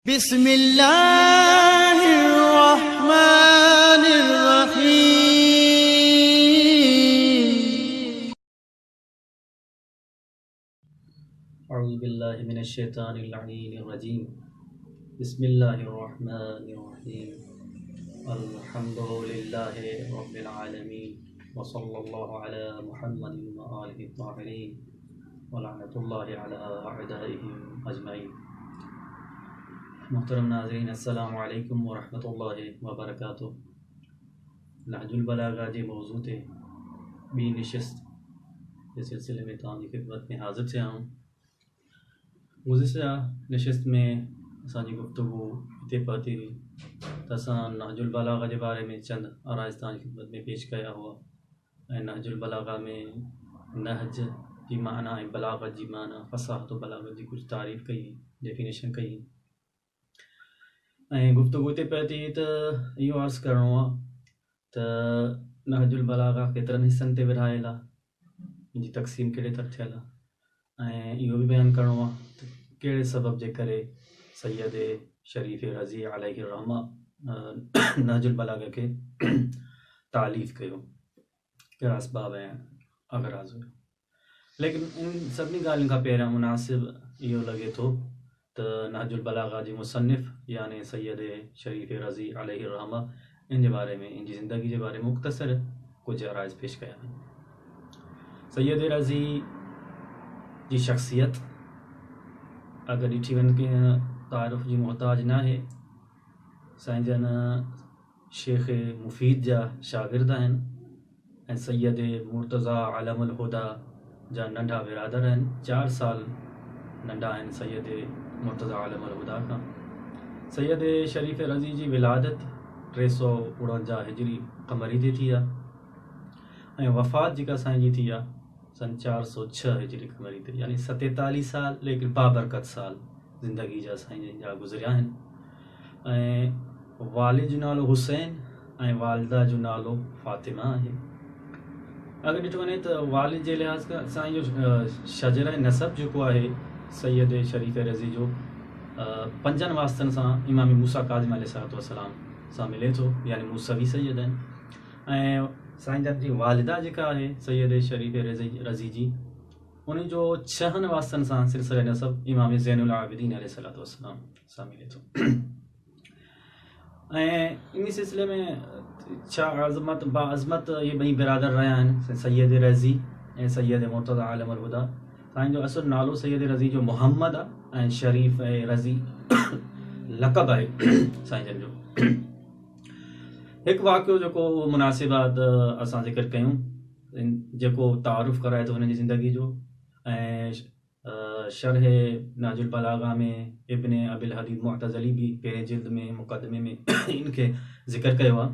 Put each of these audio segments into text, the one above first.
बिस्मिल्लाहिर्रहमानिर्रहीम। अऊज़ु बिल्लाहि मिनश्शैतानिर्रजीम। बिस्मिल्लाहिर्रहमानिर्रहीम। अल्हम्दुलिल्लाहि रब्बिल आलमीन व सल्लल्लाहु अला मुहम्मदिन व आलिहि त्ताहिरीन व लअनतुल्लाहि अला अअदाइहिम अजमईन। मुहतरम नाज़रीन, अस्सलामु अलैकुम व रहमतुल्लाहि व बरकातुहू। नहजुल बलागा जे मौज़ू ते ॿी नशिस्त के सिलसिले में तव्हांजी ख़िदमत में हाज़िर थिया आहियूं। गुज़िश्ता नशिस्त में असांजी गुफ्तगू हिते पहुती हुई त असां नहजुल बलागा जे बारे में चंद आराइज़ तव्हांजी ख़िदमत में पेश कया हुआ ऐं नहजुल बलागा में नहज जी माना ऐं बलागत जी माना, फ़साहत बलागत जी कुझु तारीफ़ कई, डेफिनेशन कई ऐं गुफ्तगू हिते पए थी त इहो अर्ज़ु करिणो आहे त नहजुल बलागा केतिरनि हिसनि ते विरहायल आहे, इनजी तक़सीम कहिड़े तरह थियल आहे ऐं इहो बि बयानु करिणो आहे त कहिड़े सबब जे करे सैयद शरीफ़ रज़ी अलैहि रहमा नहजुल बलागा खे तालीफ़ कयो, कहिड़ा असबाब ऐं अगराज़ हुयो। लेकिन इन सभिनी ॻाल्हियुनि खां पहिरियां मुनासिब इहो लॻे थो त नहजुल बलागा जी मुसन्निफ़ यानी सैयद शरीफ़ रज़ी अलैहि रहमा इन जे बारे में, इन जी ज़िंदगी जे बारे में मुख़्तसर कुझु आराइज़ पेश कया आहिनि। सैयद रज़ी जी शख़्सियत अगर ॾिठी वञे कि तारुफ़ जी मोहताज न आहे। साईं जन शेख मुफ़ीद जा शागिर्द आहिनि ऐं सैयद मुर्तज़ा अलमुल हुदा जा नंढा बिरादर आहिनि। 4 साल नंढा आहिनि सैयद मुर्तज़ा अलमुल हुदा खां। सैयद शरीफ़ रज़ी जी विलादत 349 हिजरी क़मरी ते थी आहे ऐं वफ़ात जेका साईं जी थी आहे सन 406 हिजरी क़मरी ते, यानी 47 साल लेकिन बाबरकत साल ज़िंदगी जा साईं जन जा गुज़रिया आहिनि। ऐं वालिद जो नालो हुसैन ऐं वालिदा जो नालो फ़ातिमा आहे। अगर ॾिठो वञे त वालिद जे लिहाज़ खां साईं जो शजर नसब जेको आहे सैयद शरीफ़ रज़ी जो 5 वास्तनि सां इमाम मूसा काज़िम अलैहिस्सलाम सां मिले थो, यानी मूसवी सैयद आहिनि। ऐं साईं जन जी वालिदा जेका आहे सैयद शरीफ़ रज़ी जी, उन जो 6 वास्तनि सां सिलसिले नसब इमाम ज़ैनुल आबिदीन अलैहिस्सलाम सां मिले थो। ऐं इन सिलसिले में छा अज़मत बाअज़मत ये ॿई बिरादर रहिया आहिनि, सैयद रज़ी ऐं सैयद मुर्तज़ा अलमुल हुदा। साईं जो असुल नालो सैयद रज़ी जो मोहम्मद आहे ऐं शरीफ़ रज़ी लक़ब आहे साईं जन जो। हिकु वाक़ियो जेको मुनासिब आहे त असां ज़िक्र कयूं, जेको तारुफ़ कराए थो हुन जी ज़िंदगी जो। ऐं शरह नहजुल बलागा में इब्न अबिल हदीद मुअतज़ली भी पहिरें जिल्द में मुक़दमे में इनखे ज़िक्र कयो आहे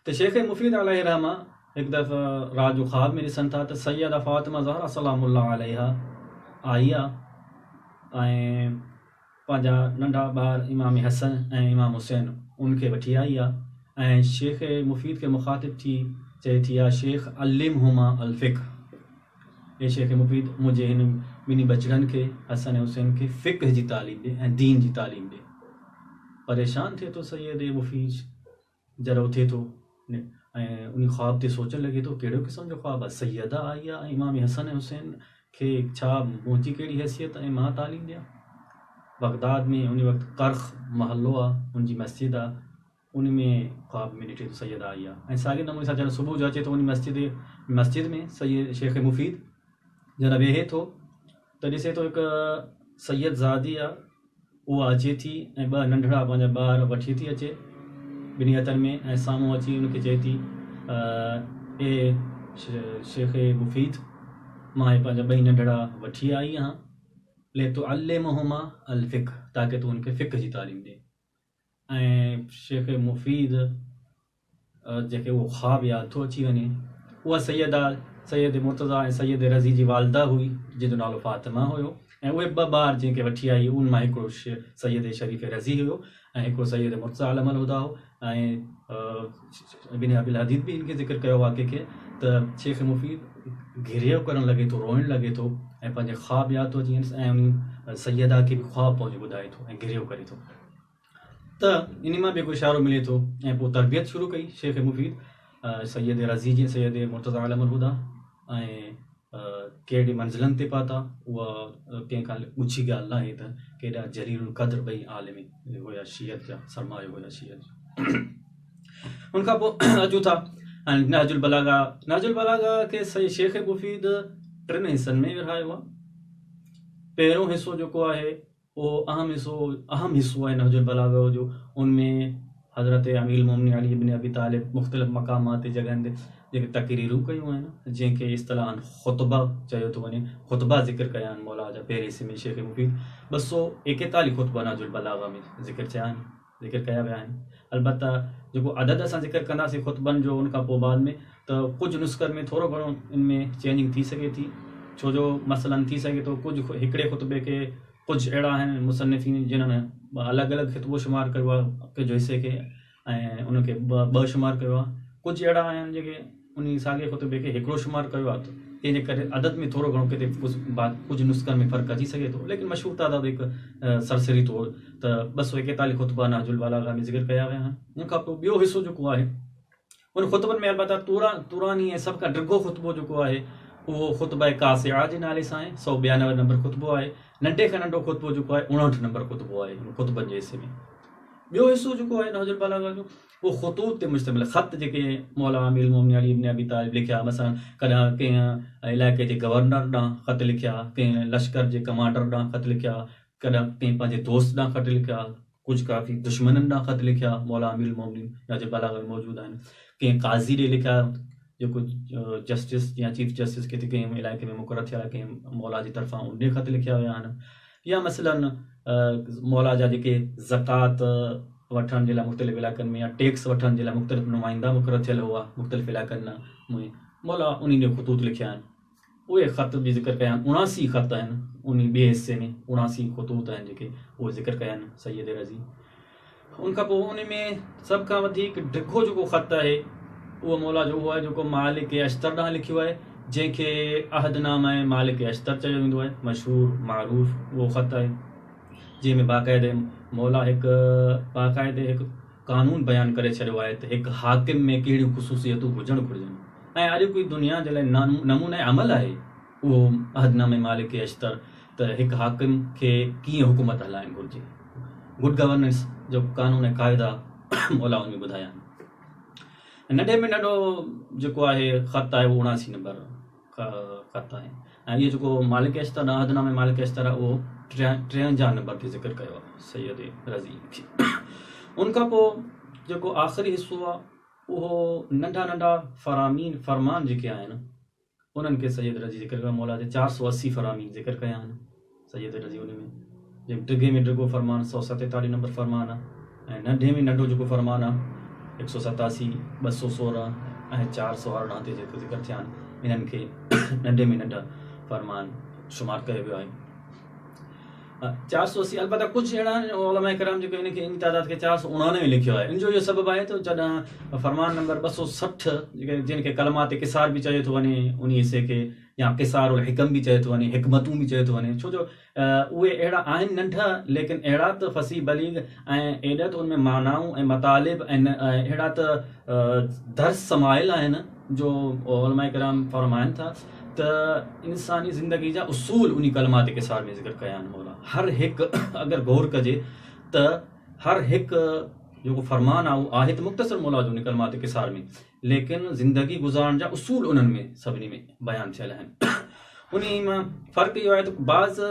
त शेख मुफ़ीद अलैहि रहमा हिकु दफ़ा रात जो ख़्वाब में ॾिसनि था त सैयदा फ़ातिमा ज़हरा सलामुल्लाह अलैहा आई आहे ऐं पंहिंजा नंढा ॿार इमाम हसन ऐं इमाम हुसैन उनखे वठी आई आहे ऐं शेख मुफ़ीद खे मुख़ातिब थी चए थी या शेख अल्लिमहुमा अल-फ़िक़्ह, हे शेख मुफ़ीद मुंहिंजे हिन ॿिन्ही बचड़नि खे हसन ऐं हुसैन खे फ़िक़्ह जी तालीम ॾे ऐं दीन जी तालीम ॾे। परेशान थिए थो सैयद मुफ़ीद, जरो थिए थो ऐं उन ख़्वाब ते सोचणु लॻे थो कहिड़ो क़िस्म जो ख़्वाबु आहे, सैयदा आई आहे ऐं इमाम हसन ऐं हुसैन खे छा मुंहिंजी कहिड़ी हैसियत ऐं मां तालीम ॾियां। बगदाद में उन वक़्तु कर्ख़ महलो आहे, उनजी मस्जिद आहे, उन में ख़्वाब में ॾिठे थो सैयद आई आहे। ऐं साॻे नमूने सां जॾहिं सुबुह जो अचे थो उन मस्जिद में सैयद शेख मुफ़ीद जॾहिं वेहे थो त ॾिसे थो हिकु सैयद ज़ादी आहे, उहा अचे थी ऐं 2 नंढड़ा पंहिंजा ॿार वठी थी अचे ॿिन्ही हथनि में ऐं साम्हूं अची उनखे चए थी ए शेख मुफ़ीद, मां पंहिंजा 2 नंढड़ा वठी आई आहियां, ले तो अल्लिमहुमा अल-फ़िक़्ह, ताकि तूं उनखे फ़िक़्ह जी तालीम ॾे। ऐं शेख मुफ़ीद जेके उहो ख़्वाब यादि थो अची वञे, उहा सैयद मुर्तज़ा ऐं सैयद रज़ी जी वालिदा हुई जंहिंजो नालो फ़ातिमा हुयो ऐं उहे 2 ॿार जंहिंखे वठी आई उन मां हिकिड़ो सैयद शरीफ़ रज़ी हुयो ऐं हिकिड़ो सैयद मुर्तज़ा अलमुल हुदा हो। ऐं इब्न अबिल हदीद भी इनके ज़िक्र कयो वाक़े खे त शेख मुफ़ीद घिरियो करणु लॻे थो, रोइणु लॻे थो ऐं पंहिंजे ख़्वाब यादि थो अची वञेसि ऐं उन सैयदा खे बि ख़्वाब पहुची ॿुधाए थो ऐं गिरियो करे थो। त इन मां बि हिकु इशारो मिले थो ऐं पोइ तरबियत शुरू कई शेख मुफ़ीद सैयद रज़ी जी, सैयद मुर्तज़ा आलम हुदा ऐं कहिड़ी मंज़िलनि ते पहुता उहा कंहिं खां ॻुझी ॻाल्हि न आहे त केॾा जलील क़द्र ॿई आलिमी हुया, शियत जा सरमायो हुया शियत जो। उन खां पोइ अचूं था नहजुल बलागा खे शेख मुफ़ीद 3 हिसनि में विरहायो आहे। पहिरियों हिसो जेको आहे उहो अहम हिसो आहे नहजुल बलागा जो। उनमें हज़रत अमीरुल मोमिनीन अली इब्न अबी तालिब मुख़्तलिफ़ मक़ामात ते जॻहियुनि ते जेके तक़रीरूं कयूं आहिनि, जंहिंखे इस्तिलाहन ख़ुतबा चयो थो वञे, ख़ुतबा ज़िक्र कया आहिनि मौला जा पहिरें हिसे में शेख मुफ़ीद 241 ख़ुतबा नहजुल बलागा में ज़िक्र कया विया आहिनि। अलबत्ता जेको अदद असां ज़िक्र कंदासीं ख़ुतबनि जो उन खां पोइ बाद में, त कुझु नुस्ख़नि में थोरो घणो इनमें चेंजिंग थी सघे थी, छो जो मसलन थी सघे थो कुझु हिकिड़े ख़ुतबे खे कुझु अहिड़ा आहिनि मुसन्निफ़ीन जिन्हनि अलॻि अलॻि ख़ुतबो शुमार कयो आहे कुझु हिसे खे ऐं उनखे ॿ शुमार कयो आहे, कुझु अहिड़ा आहिनि जेके उन साॻे ख़ुतबे खे हिकिड़ो शुमार कयो आहे। त तंहिंजे करे अदद में थोरो घणो किथे कुझु नुस्ख़नि में फ़र्क़ु अची सघे थो, लेकिन मशहूर तादाद हिकु सरसरी तौर त 241 ख़ुतबा नहजुल बलागा में ज़िक्र कया विया आहिनि। उन खां पोइ ॿियो हिसो जेको आहे उन ख़ुतबनि में अलबत्ता तुरानी ऐं सभ खां डिघो ख़ुतबो जेको आहे उहो ख़ुतबा कासिआ जे नाले सां आहे, 192 नंबर ख़ुतबो आहे। नंढे खां नंढो ख़ुतबो जेको आहे 59 नंबर ख़ुतबो आहे ख़ुतबनि जे हिसे में। ॿियो हिसो जेको आहे नहजुल बलागा जो उहो ख़ुतूत ते मुश्तमिल, ख़त जेके मौला अमीरुल मोमिनीन अली इब्न अबी तालिब लिखिया, मसलन कॾहिं कंहिं इलाइक़े जे गवर्नर ॾांहुं ख़त लिखिया, कंहिं लश्कर जे कमांडर ॾांहुं ख़त लिखिया, कॾहिं कंहिं पंहिंजे दोस्त ॾांहुं ख़त लिखिया, कुझु काफ़ी दुश्मननि ॾांहुं ख़त लिखिया मौला अमीरुल मोमिनीन नहजुल बलागा में मौजूदु आहिनि। कंहिं काज़ी ॾे लिखिया जेको जस्टिस या चीफ जस्टिस किथे कंहिं इलाइक़े में मुक़ररु थिया, कंहिं मौला जी तरफ़ां उन ख़त लिखिया विया आहिनि। या मसलन मौला जा जेके ज़कात वठण जे लाइ मुख़्तलिफ़ इलाइक़नि में या टैक्स वठण जे लाइ मुख़्तलिफ़ नुमाइंदा मुक़ररु थियल हुआ मुख़्तलिफ़ इलाइक़नि में, मौला उन जो ख़ुतूत लिखिया आहिनि। उहे ख़त बि ज़िक्र कया आहिनि, 79 ख़त आहिनि उन ॿिए हिसे में, 79 ख़ुतूत आहिनि जेके उहे ज़िक्र कया आहिनि सैयद रज़ी। उन खां पोइ उन में सभ खां वधीक डिघो जेको ख़त आहे उहो मौला जो उहो आहे जेको मालिक अश्तर ॾांहुं लिखियो आहे, जंहिंखे अहदनामा मालिक अश्तर चयो वेंदो आहे, मशहूर मारूफ़ उहो ख़त आहे, जंहिंमें बाक़ाइदे मौला हिकु कानून बयानु करे छॾियो आहे त हिकु हाकिम में कहिड़ियूं ख़ुसूसियतूं हुजणु घुरिजनि। ऐं अॼु कोई दुनिया जे लाइ नमूने अमल आहे उहो अहदनामे मालिक अश्तर, त हिकु हाकिम खे कीअं हुकूमत हलाइणु घुरिजे, गुड गवर्नेंस जो कानून ऐं क़ाइदा मौला उन में ॿुधाया आहिनि। नंढे में नंढो जेको आहे ख़त आहे उहो 79 नंबर ख़त आहे। ऐं इहो जेको मालिक अश्तर अहदनामे मालिक अश्तर आहे उहो 53 नंबर ते ज़िक्र कयो आहे सैयद रज़ी खे। उन खां पोइ जेको आख़िरी हिसो आहे उहो नंढा नंढा फरमान जेके आहिनि उन्हनि खे सैयद रज़ी ज़िक्र कयो। मौला जे 480 फरामीन ज़िक्र कया आहिनि सैयद रज़ी। उन में डिघे में डिघो फरमान 147 नंबर फरमान आहे, ऐं नंढे में नंढो जेको फरमान आहे 187, 216 ऐं 418 ते जेको ज़िक्र थिया आहिनि, इन्हनि खे नंढे में नंढा फरमान शुमार कयो वियो आहे। 480 अलबत्ता कुझु अहिड़ा आहिनि उलमा कराम जेके इनखे इन तादाद खे 489 लिखियो आहे। इन जो इहो सबबु आहे त जॾहिं फरमान नंबर 260 जिनखे कलमात किसार बि चयो थो वञे उन हिसे खे, या किसार उल हिकम बि चयो थो वञे, हिकमतूं बि चयो थो वञे, छो जो उहे अहिड़ा आहिनि नंढा लेकिन अहिड़ा त फसी बलीग ऐं एॾा त उनमें मानाऊं ऐं मतालिब ऐं अहिड़ा त दर्स समाइल आहिनि जो उलमा कराम फरमाइनि था त इंसानी ज़िंदगी जा उसूल उन कलमात किसार में ज़िक्र कया आहिनि। मौला हर हिकु अगरि गौर कजे त हर हिकु जेको फरमान आहे उहो आहे त मुख़्तसर मौला जो उन कलमात किसार में, लेकिन ज़िंदगी गुज़ारण जा उसूल उन्हनि में सभिनी में बयानु थियल आहिनि। उन मां फ़र्क़ु इहो आहे त बाज़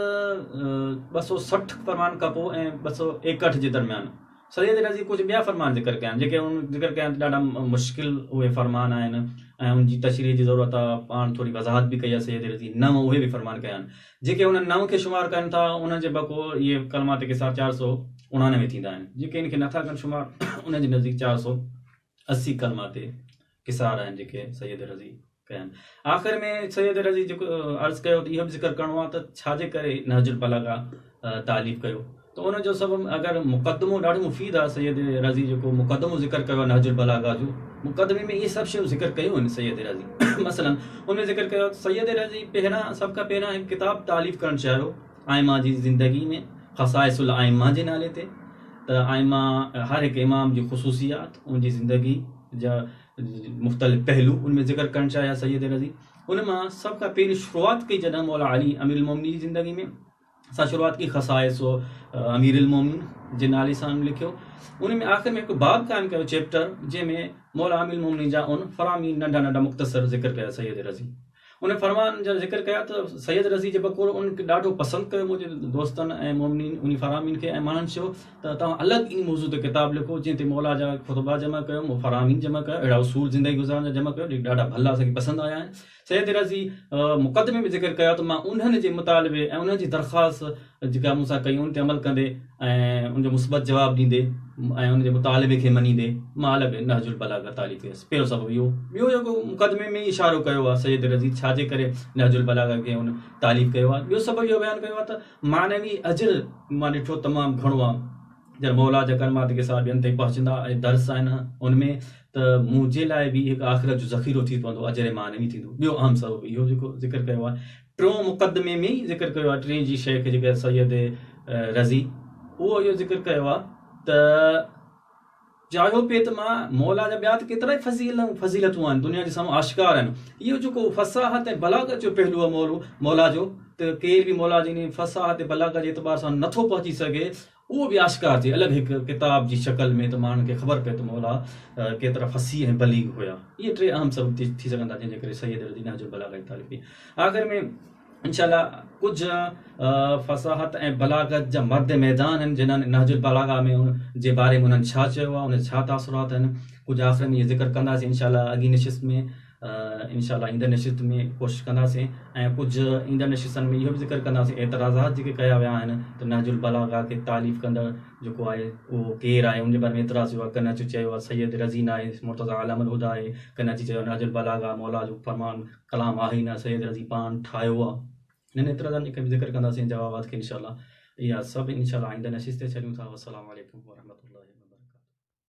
260 फरमान खां पोइ ऐं 261 जे दरमियान सैयद रज़ी कुझु ॿिया फरमान ज़िक्र कया आहिनि जेके उन ज़िक्र कया आहिनि ॾाढा मुश्किल उहे फरमान आहिनि ऐं उनजी तशरीह जी ज़रूरत आहे। पाण थोरी वज़ाहत बि कई आहे सैयद रज़ी। 9 उहे बि फरमान कया आहिनि जेके उन 9 खे शुमार कनि था, उन जे बको इहे कलमात किसार 499 थींदा आहिनि। जेके इनखे नथा कनि शुमार उन जे नज़दीक 480 कलमात किसार आहिनि जेके सैयद रज़ी कया आहिनि। आख़िर में सैयद रज़ी जेको अर्ज़ु कयो त इहो बि ज़िक्र करिणो आहे त छाजे करे नहजुल बलागा तालीफ़ कयो, त उनजो सबबु अगरि मुक़दमो ॾाढो मुफ़ीद आहे। सैयद रज़ी जेको मुक़दमो ज़िक्र कयो आहे नहजुल बलागा जो, मुक़दमे में इहे सभु शयूं ज़िक्र कयूं आहिनि सैयद रज़ी। मसलन उनमें ज़िक्र कयो सैयद रज़ी पहिरां सभ खां पहिरां हिकु किताब तालीफ़ करणु चाहियो आइमा जी ज़िंदगी में ख़साइसुल आइमा जे नाले ते त आइमा हर हिकु इमाम जी ख़ुसूसियात उनजी ज़िंदगी जा मुख़्तलिफ़ पहलू उनमें ज़िक्र करणु चाहिया सैयद रज़ी। उन मां सभ खां पहिरीं शुरूआत कई जॾहिं मौला अली अमीरुल मोमिनीन जी ज़िंदगी में असां शुरूआत की ख़साइस अमीरुल मोमिनीन जे नाले सां लिखियो। उन में आख़िर में हिकु बाब क़ाइमु कयो चैप्टर जंहिंमें मौला अमीरुल मोमिनीन जा उन फ़रामीन नंढा नंढा मुख़्तसर ज़िक्र कया सैयद रज़ी। उन फरमान जा ज़िक्र कया त सैयद रज़ी जे बक़ौर उनखे ॾाढो पसंदि कयो मुंहिंजे दोस्तनि ऐं मोमिनीन उन फ़रामीन खे ऐं माण्हुनि चयो त तव्हां अलॻि इन मौज़ू ते किताब लिखो जंहिं ते मौला जा ख़ुतबा जमा कयो, फ़रामीन जमा कयो, अहिड़ा उसूल ज़िंदगी गुज़ारण जा जमा कयो जेके ॾाढा भला असांखे पसंदि आया आहिनि। सैयद रज़ी मुक़दमे में ज़िक्र कया त मां उन्हनि जे मुतालिबे ऐं उन्हनि जी दरख़्वास्त जेका मूंसां कई उन ते अमल कंदे ऐं उनजो मुस्बत जवाबु ॾींदे ऐं उनजे मुतालिबे खे मञींदे मां अलॻि नहजुल बलागा तालीफ़ कयसि। पहिरियों सबबु इहो। ॿियो जेको मुक़दमे में इशारो कयो आहे सैयद रज़ी छाजे करे नहजुल बलागा खे उन तालीफ़ कयो आहे। ॿियो सबबु इहो बयानु कयो आहे त मानवी अजर मां ॾिठो तमामु घणो आहे जॾहिं मौला जा कलमात के साथ ॿियनि ताईं पहुचंदा ऐं दर्स आहिनि उनमें त मुंहिंजे लाइ बि हिकु आख़िरत जो ज़ख़ीरो थी पवंदो, अजर मानवी थींदो। ॿियो अहम सबबु इहो जेको ज़िक्र कयो आहे टियों मुक़दमे में ई ज़िक्र कयो आहे टीं जी शइ खे जेका सैयद रज़ी उहो इहो ज़िक्र कयो आहे त चाहियो पिए त मां मौला जा ॿिया त केतिरा ई फज़ीलतूं आहिनि दुनिया जे साम्हूं आश्कार आहिनि। इहो जेको फ़साहत ऐं बलागत जो पहलू आहे मौला जो त केर बि मौला जी इन फ़साहत ऐं बलागत जे एतबार सां नथो पहुची सघे उहो बि आश्कार थिए अलॻि हिकु किताब जी शक्ल में त माण्हुनि खे ख़बर पए त मौला केतिरा फ़सीह ऐं बलीग हुया। इहे टे अहम सबब थी सघंदा जंहिंजे करे सैयद रज़ी नहजुल बलागा जी तालीफ़ कई। आख़िर में इंशाअल्लाह कुछ फ़साहत ऐं बलागत जा मर्द मैदान आहिनि जिन्हनि नहजुल बलागा में उन जे बारे में उन्हनि छा चयो आहे, उन छा तासुरात आहिनि, कुझु आख़िर में इहे ज़िक्र कंदासीं इंशाअल्लाह अॻी नशिस्त में इंशाअल्लाह ईंदड़ नशिस्त में कोशिशि कंदासीं ऐं कुझु ईंदड़ नशिस्तनि में इहो बि ज़िक्र कंदासीं एतिराज़ात जेके कया विया आहिनि त नहजुल बलागा खे तालीफ़ कंदड़ जेको आहे उहो केरु आहे उनजे बारे में एतिराज़ हुआ। कन अची चयो आहे सैयद रज़ी न आहे मुर्तज़ा आलम अल हुदा आहे, कन अची चयो नहजुल बलागा मौला जो फरमान कलाम आहे ई न, सैयद रज़ी पाण ठाहियो आहे। हिन एतिराज़नि जेके बि ज़िक्र कंदासीं जवाबात खे इंशाअल्लाह इहा सभु इंशाअल्लाह ईंदड़ नशिस्त ते छॾियूं था। अस्सलामु अलैकुम वरहमतुल्लाहि।